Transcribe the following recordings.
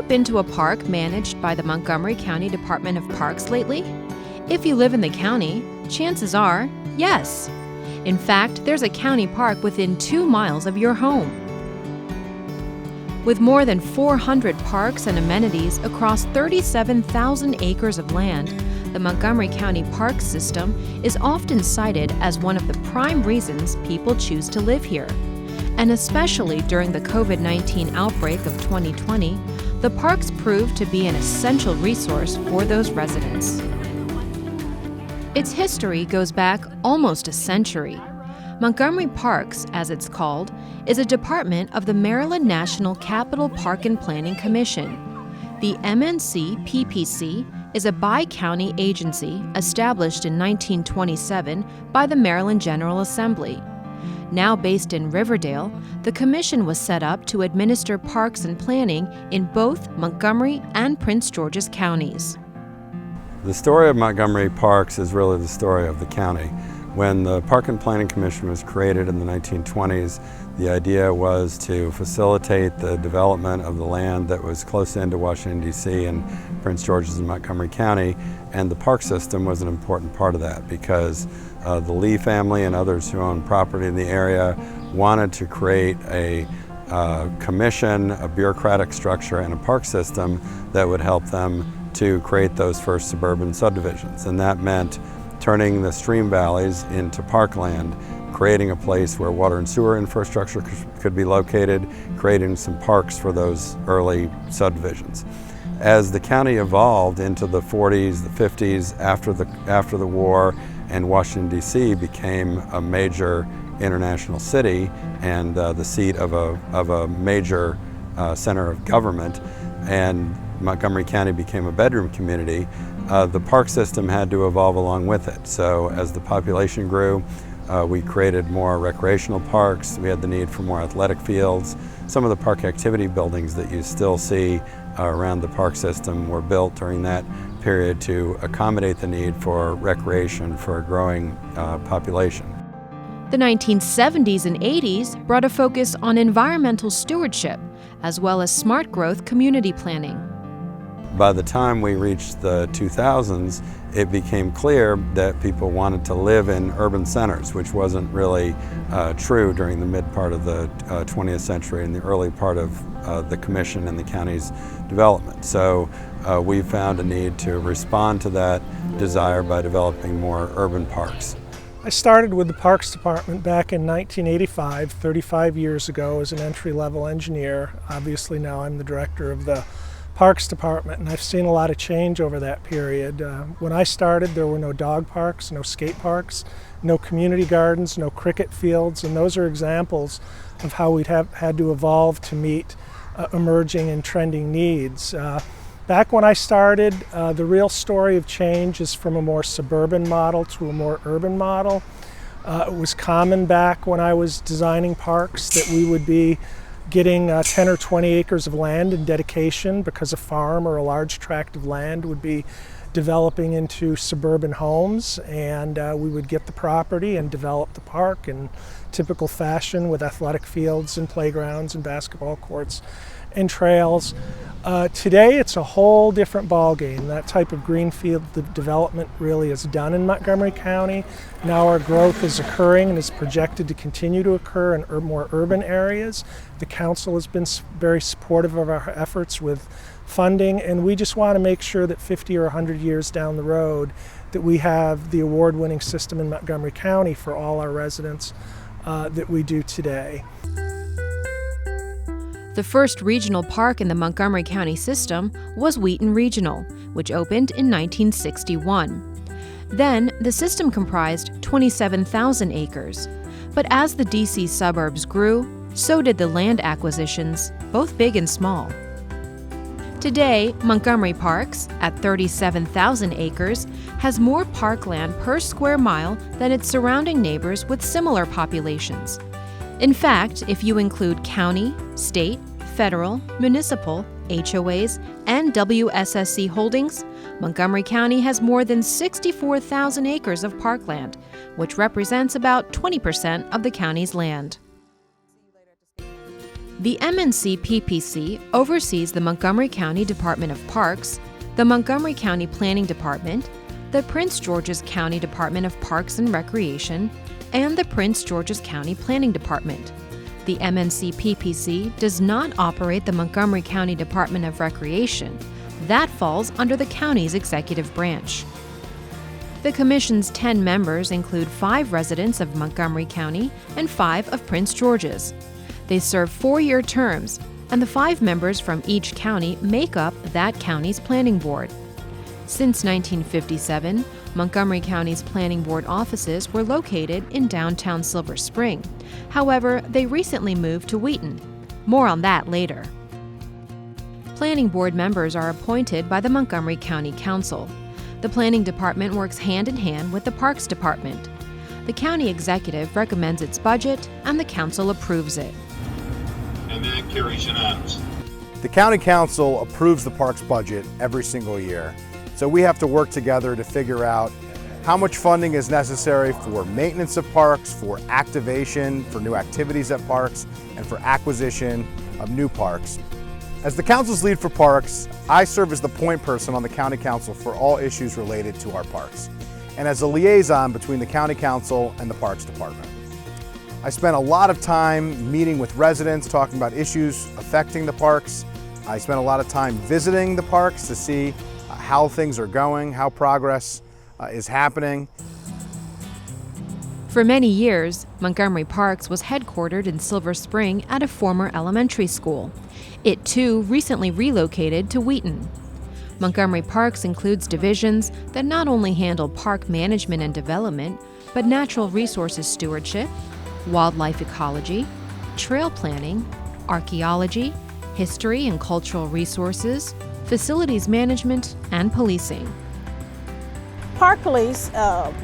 been to a park managed by the Montgomery County Department of Parks lately? If you live in the county, chances are, yes. In fact, there's a county park within 2 miles of your home. With more than 400 parks and amenities across 37,000 acres of land, the Montgomery County Park System is often cited as one of the prime reasons people choose to live here. And especially during the COVID-19 outbreak of 2020, the parks proved to be an essential resource for those residents. Its history goes back almost a century. Montgomery Parks, as it's called, is a department of the Maryland National Capital Park and Planning Commission. The M-NCPPC is a bi-county agency established in 1927 by the Maryland General Assembly. Now based in Riverdale, the commission was set up to administer parks and planning in both Montgomery and Prince George's counties. The story of Montgomery Parks is really the story of the county. When the Park and Planning Commission was created in the 1920s, the idea was to facilitate the development of the land that was close into Washington, D.C. and Prince George's and Montgomery County, and the park system was an important part of that because the Lee family and others who own property in the area wanted to create a commission, a bureaucratic structure, and a park system that would help them to create those first suburban subdivisions. And that meant turning the stream valleys into parkland, creating a place where water and sewer infrastructure could be located, creating some parks for those early subdivisions. As the county evolved into the 40s, the 50s, after the war, and Washington, D.C. became a major international city and the seat of a major center of government, and Montgomery County became a bedroom community, the park system had to evolve along with it. So as the population grew, we created more recreational parks. We had the need for more athletic fields. Some of the park activity buildings that you still see around the park system were built during that period to accommodate the need for recreation for a growing population. The 1970s and 80s brought a focus on environmental stewardship, as well as smart growth community planning. By the time we reached the 2000s, it became clear that people wanted to live in urban centers, which wasn't really true during the mid part of the 20th century and the early part of the commission and the county's development. So we found a need to respond to that desire by developing more urban parks. I started with the Parks Department back in 1985, 35 years ago, as an entry-level engineer. Obviously now I'm the director of the Parks Department, and I've seen a lot of change over that period. When I started, there were no dog parks, no skate parks, no community gardens, no cricket fields, and those are examples of how we'd had to evolve to meet emerging and trending needs. Back when I started, the real story of change is from a more suburban model to a more urban model. It was common back when I was designing parks that we would be getting 10 or 20 acres of land in dedication because a farm or a large tract of land would be developing into suburban homes, and we would get the property and develop the park in typical fashion with athletic fields and playgrounds and basketball courts and trails. Today it's a whole different ballgame. That type of greenfield development really is done in Montgomery County. Now our growth is occurring and is projected to continue to occur in more urban areas. The council has been very supportive of our efforts with funding, and we just want to make sure that 50 or 100 years down the road that we have the award-winning system in Montgomery County for all our residents that we do today. The first regional park in the Montgomery County system was Wheaton Regional, which opened in 1961. Then, the system comprised 27,000 acres. But as the D.C. suburbs grew, so did the land acquisitions, both big and small. Today, Montgomery Parks, at 37,000 acres, has more parkland per square mile than its surrounding neighbors with similar populations. In fact, if you include county, state, federal, municipal, HOAs, and WSSC holdings, Montgomery County has more than 64,000 acres of parkland, which represents about 20% of the county's land. The M-NCPPC oversees the Montgomery County Department of Parks, the Montgomery County Planning Department, the Prince George's County Department of Parks and Recreation, and the Prince George's County Planning Department. The M-NCPPC does not operate the Montgomery County Department of Recreation. That falls under the county's executive branch. The Commission's 10 members include 5 residents of Montgomery County and 5 of Prince George's. They serve 4-year terms, and the 5 members from each county make up that county's planning board. Since 1957, Montgomery County's planning board offices were located in downtown Silver Spring. However, they recently moved to Wheaton. More on that later. Planning board members are appointed by the Montgomery County Council. The planning department works hand in hand with the Parks Department. The county executive recommends its budget, and the council approves it. And that carries unanimous. The County Council approves the parks budget every single year, so we have to work together to figure out how much funding is necessary for maintenance of parks, for activation, for new activities at parks, and for acquisition of new parks. As the Council's lead for parks, I serve as the point person on the County Council for all issues related to our parks, and as a liaison between the County Council and the Parks Department. I spent a lot of time meeting with residents, talking about issues affecting the parks. I spent a lot of time visiting the parks to see how things are going, how progress is happening. For many years, Montgomery Parks was headquartered in Silver Spring at a former elementary school. It too recently relocated to Wheaton. Montgomery Parks includes divisions that not only handle park management and development, but natural resources stewardship, wildlife ecology, trail planning, archaeology, history and cultural resources, facilities management, and policing. Park Police,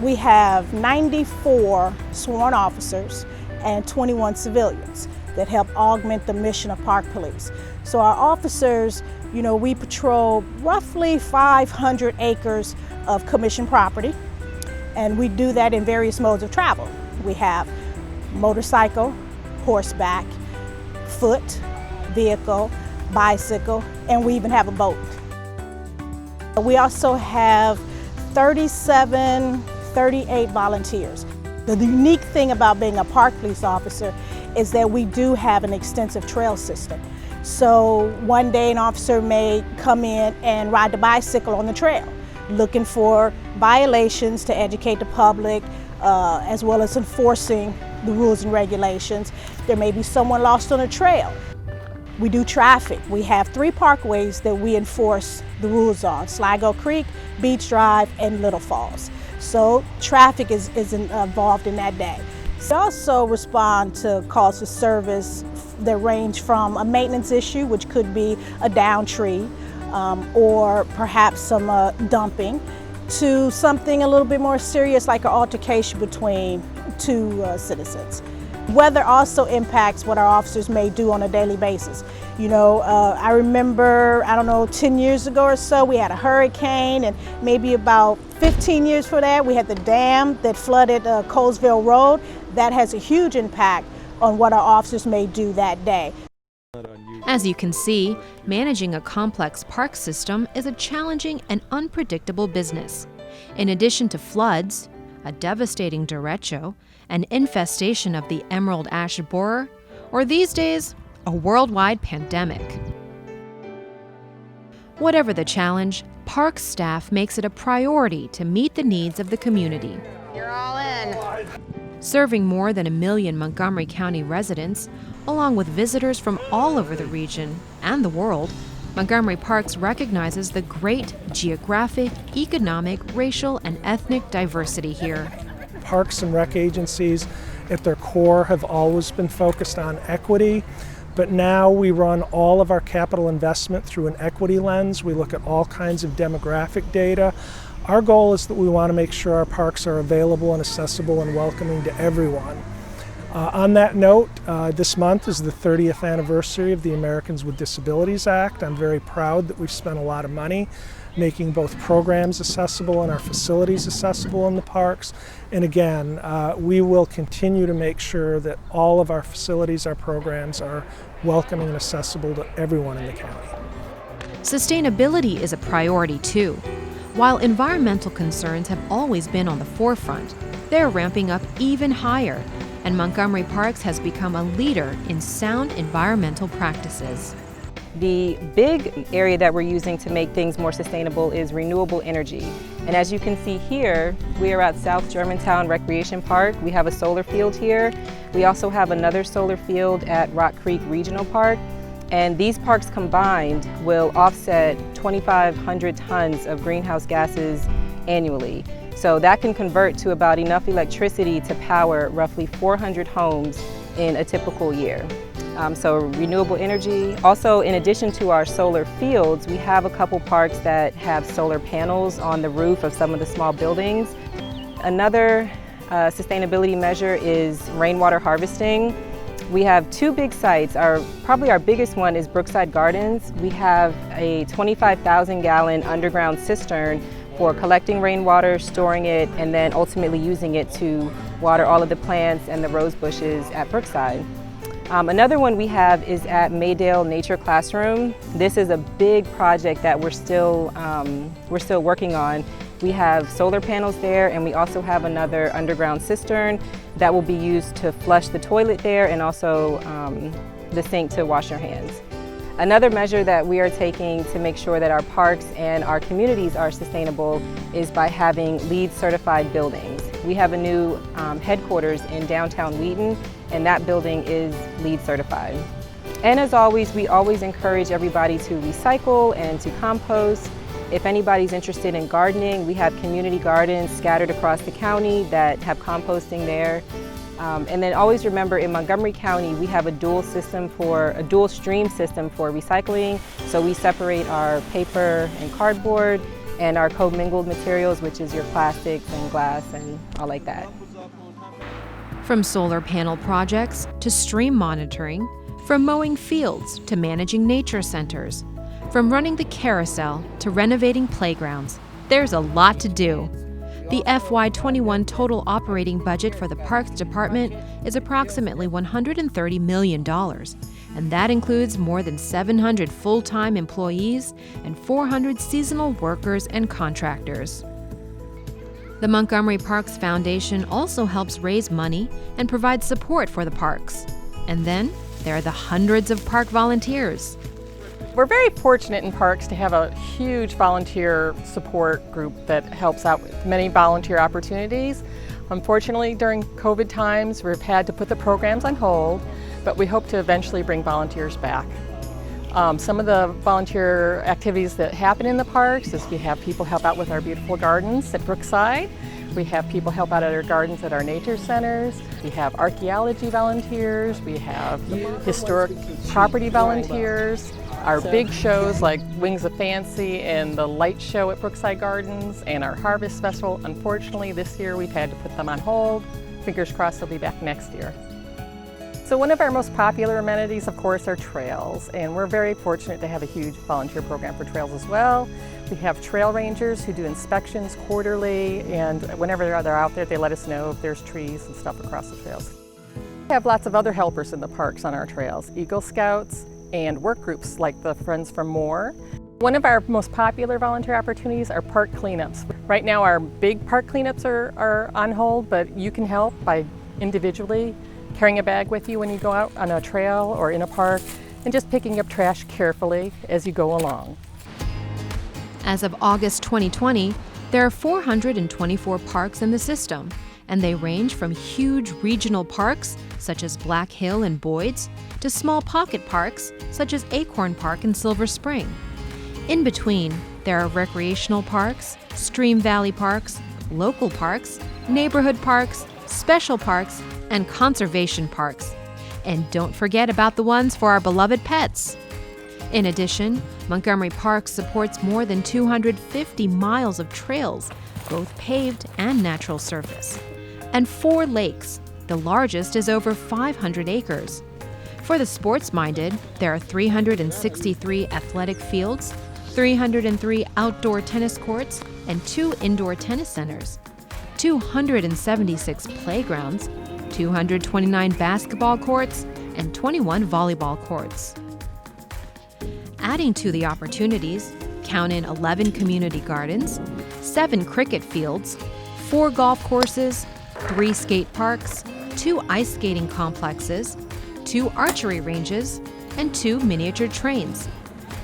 we have 94 sworn officers and 21 civilians that help augment the mission of Park Police. So our officers, we patrol roughly 500 acres of commission property, and we do that in various modes of travel. We have motorcycle, horseback, foot, vehicle, bicycle, and we even have a boat. We also have 38 volunteers. The unique thing about being a park police officer is that we do have an extensive trail system. So one day an officer may come in and ride the bicycle on the trail, looking for violations to educate the public, as well as enforcing the rules and regulations. There may be someone lost on a trail. We do traffic. We have 3 parkways that we enforce the rules on: Sligo Creek, Beach Drive, and Little Falls. So traffic is involved in that day. We also respond to calls for service that range from a maintenance issue, which could be a downed tree, or perhaps some dumping, to something a little bit more serious like an altercation between 2 citizens. Weather also impacts what our officers may do on a daily basis. I remember, 10 years ago or so, we had a hurricane, and maybe about 15 years for that, we had the dam that flooded Colesville Road. That has a huge impact on what our officers may do that day. As you can see, managing a complex park system is a challenging and unpredictable business. In addition to floods, a devastating derecho, an infestation of the emerald ash borer, or these days, a worldwide pandemic. Whatever the challenge, park staff makes it a priority to meet the needs of the community. You're all in. Serving more than 1 million Montgomery County residents, along with visitors from all over the region and the world, Montgomery Parks recognizes the great geographic, economic, racial, and ethnic diversity here. Parks and rec agencies at their core have always been focused on equity, but now we run all of our capital investment through an equity lens. We look at all kinds of demographic data. Our goal is that we want to make sure our parks are available and accessible and welcoming to everyone. On that note, this month is the 30th anniversary of the Americans with Disabilities Act. I'm very proud that we've spent a lot of money making both programs accessible and our facilities accessible in the parks. And again, we will continue to make sure that all of our facilities, our programs are welcoming and accessible to everyone in the county. Sustainability is a priority too. While environmental concerns have always been on the forefront, they're ramping up even higher, and Montgomery Parks has become a leader in sound environmental practices. The big area that we're using to make things more sustainable is renewable energy. And as you can see here, we are at South Germantown Recreation Park. We have a solar field here. We also have another solar field at Rock Creek Regional Park. And these parks combined will offset 2,500 tons of greenhouse gases annually. So that can convert to about enough electricity to power roughly 400 homes in a typical year. So renewable energy. Also, in addition to our solar fields, we have a couple parks that have solar panels on the roof of some of the small buildings. Another sustainability measure is rainwater harvesting. We have two big sites. Probably our biggest one is Brookside Gardens. We have a 25,000-gallon underground cistern for collecting rainwater, storing it, and then ultimately using it to water all of the plants and the rose bushes at Brookside. Another one we have is at Maydale Nature Classroom. This is a big project that we're still working on. We have solar panels there, and we also have another underground cistern that will be used to flush the toilet there and also the sink to wash your hands. Another measure that we are taking to make sure that our parks and our communities are sustainable is by having LEED certified buildings. We have a new headquarters in downtown Wheaton, and that building is LEED certified. And as always, we always encourage everybody to recycle and to compost. If anybody's interested in gardening, we have community gardens scattered across the county that have composting there. And then always remember, in Montgomery County, we have a dual stream system for recycling. So we separate our paper and cardboard and our commingled materials, which is your plastics and glass and all like that. From solar panel projects to stream monitoring, from mowing fields to managing nature centers, from running the carousel to renovating playgrounds, there's a lot to do. The FY21 total operating budget for the Parks Department is approximately $130 million, and that includes more than 700 full-time employees and 400 seasonal workers and contractors. The Montgomery Parks Foundation also helps raise money and provide support for the parks. And then there are the hundreds of park volunteers. We're very fortunate in parks to have a huge volunteer support group that helps out with many volunteer opportunities. Unfortunately, during COVID times, we've had to put the programs on hold, but we hope to eventually bring volunteers back. Some of the volunteer activities that happen in the parks is we have people help out with our beautiful gardens at Brookside. We have people help out at our gardens at our nature centers. We have archaeology volunteers. We have historic property volunteers. Our big shows like Wings of Fancy and the light show at Brookside Gardens and our Harvest Festival. Unfortunately, this year we've had to put them on hold. Fingers crossed they'll be back next year. So one of our most popular amenities, of course, are trails, and we're very fortunate to have a huge volunteer program for trails as well. We have trail rangers who do inspections quarterly, and whenever they're out there, they let us know if there's trees and stuff across the trails. We have lots of other helpers in the parks on our trails, Eagle Scouts and work groups like the Friends from Moore. One of our most popular volunteer opportunities are park cleanups. Right now our big park cleanups are on hold, but you can help by individually carrying a bag with you when you go out on a trail or in a park and just picking up trash carefully as you go along. As of August 2020, there are 424 parks in the system, and they range from huge regional parks such as Black Hill and Boyd's to small pocket parks such as Acorn Park and Silver Spring. In between, there are recreational parks, Stream Valley parks, local parks, neighborhood parks, special parks, and conservation parks. And don't forget about the ones for our beloved pets. In addition, Montgomery Parks supports more than 250 miles of trails, both paved and natural surface, and 4 lakes. The largest is over 500 acres. For the sports-minded, there are 363 athletic fields, 303 outdoor tennis courts and 2 indoor tennis centers, 276 playgrounds, 229 basketball courts, and 21 volleyball courts. Adding to the opportunities, count in 11 community gardens, 7 cricket fields, 4 golf courses, 3 skate parks, 2 ice skating complexes, 2 archery ranges, and 2 miniature trains.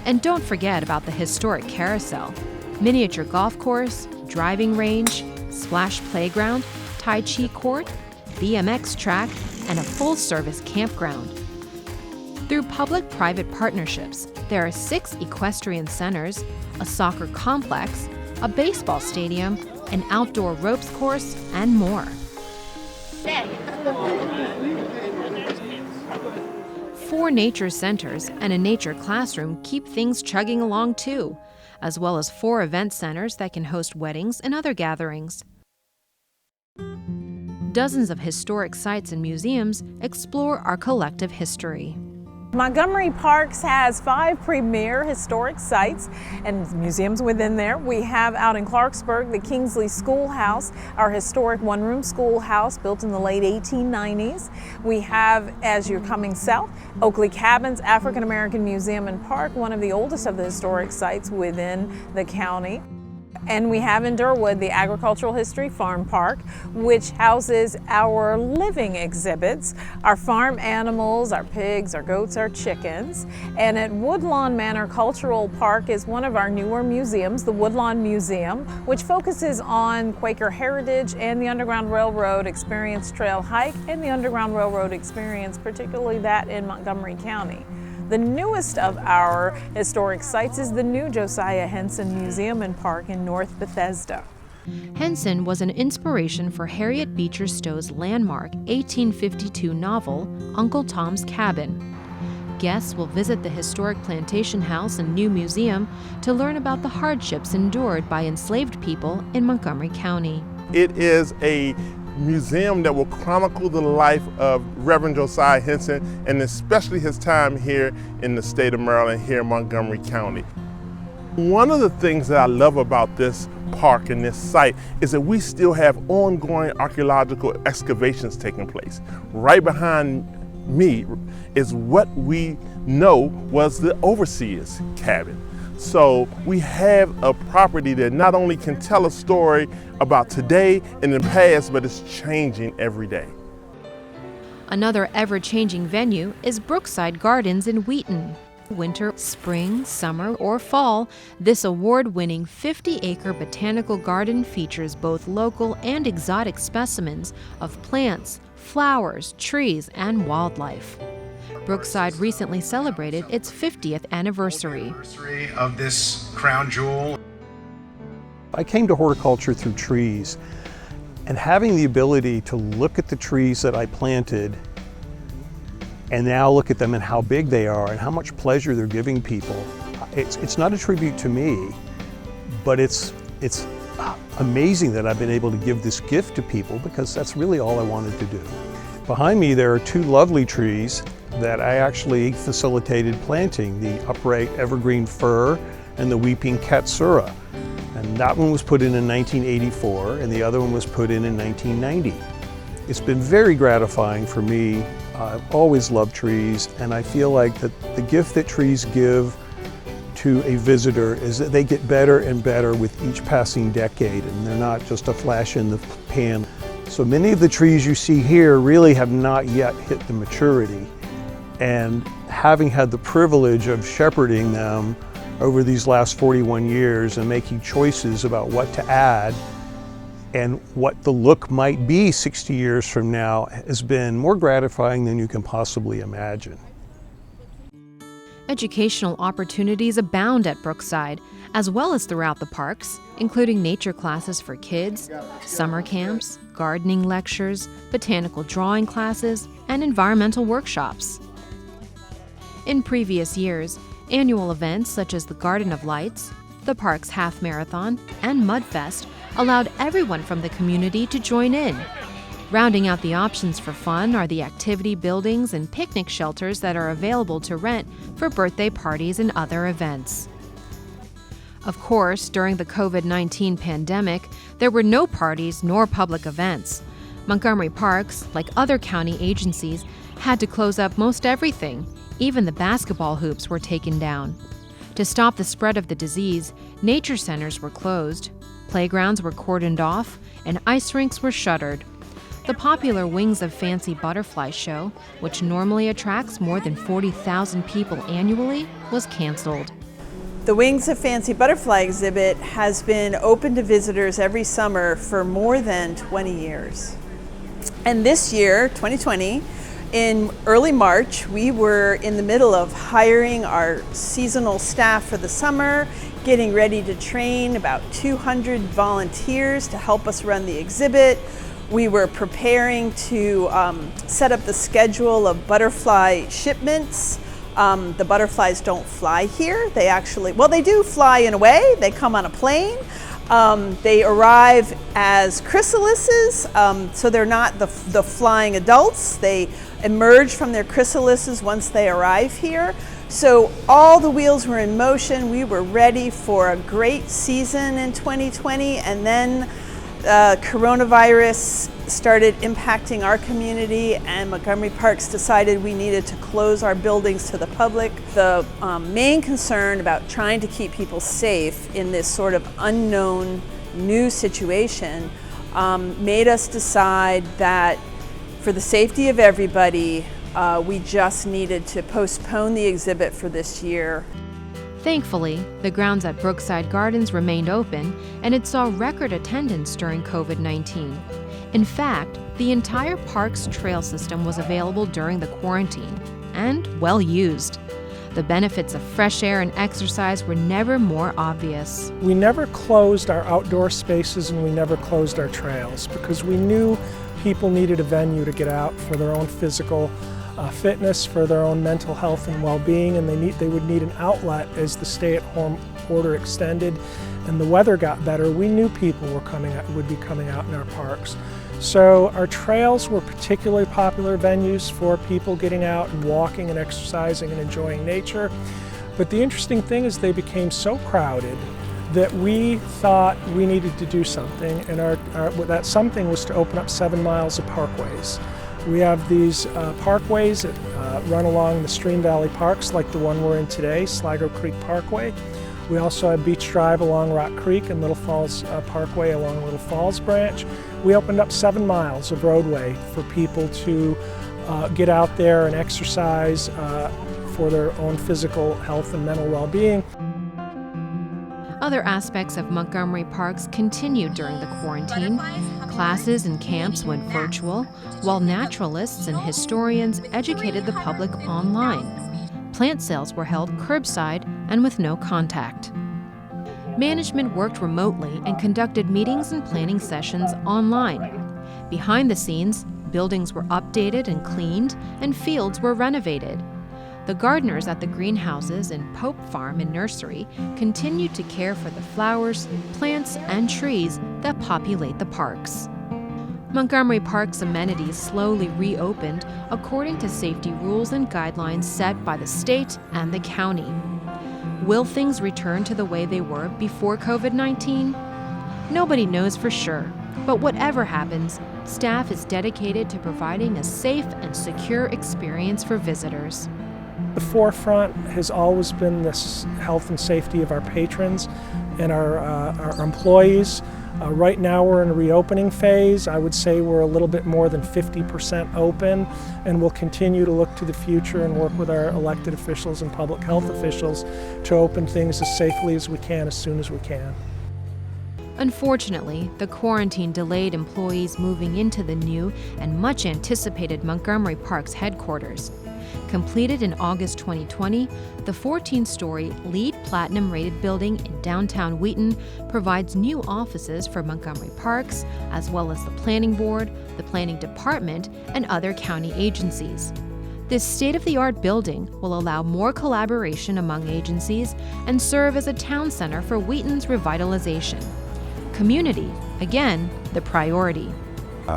And don't forget about the historic carousel, miniature golf course, driving range, splash playground, Tai Chi court, BMX track, and a full-service campground. Through public-private partnerships, there are 6 equestrian centers, a soccer complex, a baseball stadium, an outdoor ropes course, and more. 4 nature centers and a nature classroom keep things chugging along too, as well as 4 event centers that can host weddings and other gatherings. Dozens of historic sites and museums explore our collective history. Montgomery Parks has 5 premier historic sites and museums within there. We have out in Clarksburg the Kingsley Schoolhouse, our historic one-room schoolhouse built in the late 1890s. We have, as you're coming south, Oakley Cabins African American Museum and Park, one of the oldest of the historic sites within the county. And we have in Durwood the Agricultural History Farm Park, which houses our living exhibits, our farm animals, our pigs, our goats, our chickens. And at Woodlawn Manor Cultural Park is one of our newer museums, the Woodlawn Museum, which focuses on Quaker heritage and the Underground Railroad Experience Trail Hike and the Underground Railroad Experience, particularly that in Montgomery County. The newest of our historic sites is the new Josiah Henson Museum and Park in North Bethesda. Henson was an inspiration for Harriet Beecher Stowe's landmark 1852 novel, Uncle Tom's Cabin. Guests will visit the historic plantation house and new museum to learn about the hardships endured by enslaved people in Montgomery County. It is a museum that will chronicle the life of Reverend Josiah Henson and especially his time here in the state of Maryland, here in Montgomery County. One of the things that I love about this park and this site is that we still have ongoing archaeological excavations taking place. Right behind me is what we know was the overseer's cabin. So we have a property that not only can tell a story about today and the past, but it's changing every day. Another ever-changing venue is Brookside Gardens in Wheaton. Winter, spring, summer, or fall, this award-winning 50-acre botanical garden features both local and exotic specimens of plants, flowers, trees, and wildlife. Brookside recently celebrated its 50th anniversary of this crown jewel. I came to horticulture through trees, and having the ability to look at the trees that I planted and now look at them and how big they are and how much pleasure they're giving people. It's not a tribute to me, but it's amazing that I've been able to give this gift to people because that's really all I wanted to do. Behind me there are 2 lovely trees that I actually facilitated planting, the upright evergreen fir and the weeping katsura. And that one was put in 1984 and the other one was put in 1990. It's been very gratifying for me. I've always loved trees, and I feel like that the gift that trees give to a visitor is that they get better and better with each passing decade, and they're not just a flash in the pan. So many of the trees you see here really have not yet hit the maturity, and having had the privilege of shepherding them over these last 41 years and making choices about what to add and what the look might be 60 years from now has been more gratifying than you can possibly imagine. Educational opportunities abound at Brookside, as well as throughout the parks, including nature classes for kids, summer camps, gardening lectures, botanical drawing classes, and environmental workshops. In previous years, annual events such as the Garden of Lights, the park's half marathon, and Mudfest allowed everyone from the community to join in. Rounding out the options for fun are the activity buildings and picnic shelters that are available to rent for birthday parties and other events. Of course, during the COVID-19 pandemic, there were no parties nor public events. Montgomery Parks, like other county agencies, had to close up most everything. Even the basketball hoops were taken down. To stop the spread of the disease, nature centers were closed, playgrounds were cordoned off, and ice rinks were shuttered. The popular Wings of Fancy Butterfly show, which normally attracts more than 40,000 people annually, was canceled. The Wings of Fancy Butterfly exhibit has been open to visitors every summer for more than 20 years. And this year, 2020, in early March, we were in the middle of hiring our seasonal staff for the summer, getting ready to train about 200 volunteers to help us run the exhibit. We were preparing to set up the schedule of butterfly shipments. The butterflies don't fly here. They actually, well, they do fly in a way. They come on a plane. They arrive as chrysalises, so they're not the flying adults. They emerge from their chrysalises once they arrive here. So all the wheels were in motion. We were ready for a great season in 2020, and then coronavirus started impacting our community, and Montgomery Parks decided we needed to close our buildings to the public. The main concern about trying to keep people safe in this sort of unknown new situation made us decide that for the safety of everybody, we just needed to postpone the exhibit for this year. Thankfully, the grounds at Brookside Gardens remained open, and it saw record attendance during COVID-19. In fact, the entire park's trail system was available during the quarantine, and well used. The benefits of fresh air and exercise were never more obvious. We never closed our outdoor spaces, and we never closed our trails because we knew people needed a venue to get out for their own physical fitness, for their own mental health and well-being, and they would need an outlet as the stay-at-home order extended and the weather got better. We knew people would be coming out in our parks. So our trails were particularly popular venues for people getting out and walking and exercising and enjoying nature. But the interesting thing is they became so crowded that we thought we needed to do something, and that something was to open up 7 miles of parkways. We have these parkways that run along the Stream Valley Parks, like the one we're in today, Sligo Creek Parkway. We also have Beach Drive along Rock Creek and Little Falls Parkway along Little Falls Branch. We opened up 7 miles of roadway for people to get out there and exercise for their own physical health and mental well-being. Other aspects of Montgomery Parks continued during the quarantine. Classes and camps went virtual, while naturalists and historians educated the public online. Plant sales were held curbside and with no contact. Management worked remotely and conducted meetings and planning sessions online. Behind the scenes, buildings were updated and cleaned, and fields were renovated. The gardeners at the greenhouses and Pope Farm and Nursery continued to care for the flowers, plants, and trees that populate the parks. Montgomery Parks amenities slowly reopened according to safety rules and guidelines set by the state and the county. Will things return to the way they were before COVID-19? Nobody knows for sure, but whatever happens, staff is dedicated to providing a safe and secure experience for visitors. The forefront has always been this health and safety of our patrons and our employees. Right now we're in a reopening phase. I would say we're a little bit more than 50% open, and we'll continue to look to the future and work with our elected officials and public health officials to open things as safely as we can as soon as we can. Unfortunately, the quarantine delayed employees moving into the new and much anticipated Montgomery Parks headquarters. Completed in August 2020, the 14-story LEED Platinum-rated building in downtown Wheaton provides new offices for Montgomery Parks, as well as the Planning Board, the Planning Department, and other county agencies. This state-of-the-art building will allow more collaboration among agencies and serve as a town center for Wheaton's revitalization. Community, again, the priority.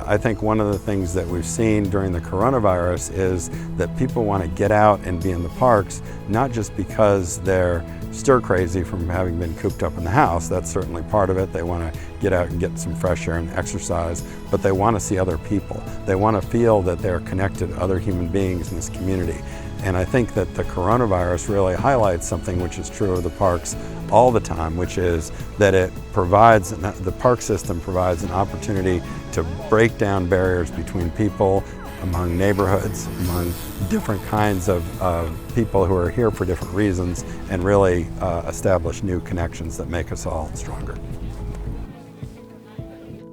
I think one of the things that we've seen during the coronavirus is that people want to get out and be in the parks, not just because they're stir crazy from having been cooped up in the house. That's certainly part of it. They want to get out and get some fresh air and exercise, but they want to see other people. They want to feel that they're connected to other human beings in this community. And I think that the coronavirus really highlights something which is true of the parks all the time, which is that it provides, the park system provides an opportunity to break down barriers between people, among neighborhoods, among different kinds of people who are here for different reasons, and really establish new connections that make us all stronger.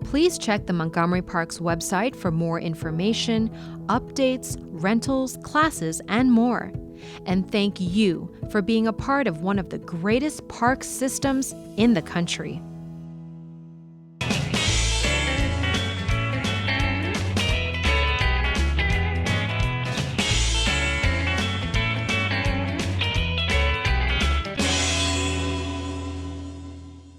Please check the Montgomery Parks website for more information, updates, rentals, classes, and more. And thank you for being a part of one of the greatest park systems in the country.